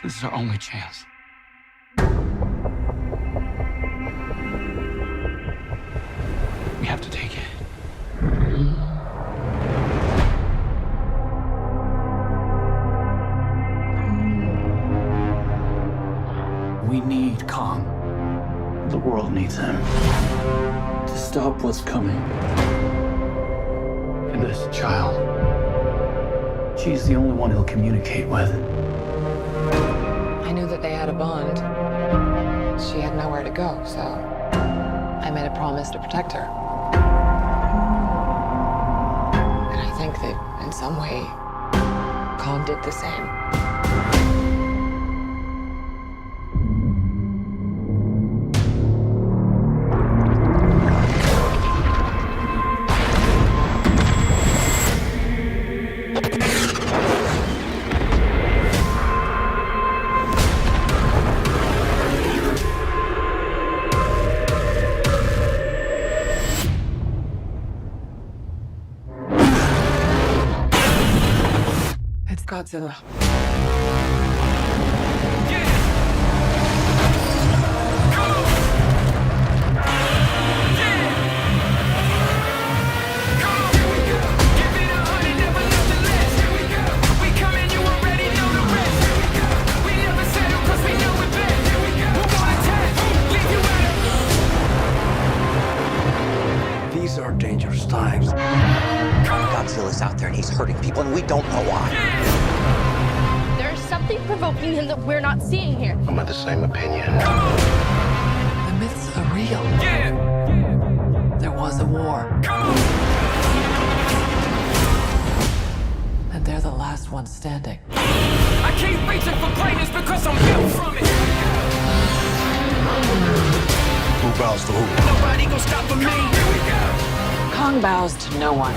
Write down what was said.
This is our only chance. We have to take it. We need Kong. The world needs him to stop what's coming. And this child, she's the only one he'll communicate with. I knew that they had a bond. She had nowhere to go, so I made a promise to protect her. And I think that in some way, Kong did the same. It's Godzilla. These are dangerous times. Godzilla's out there and he's hurting people and we don't know why. There's something provoking him that we're not seeing here. I'm of the same opinion. The myths are real. There was a war. And they're the last ones standing. I keep reaching for greatness because I'm built from it. Who bows to who? Nobody gonna stop me. Kong bows to no one.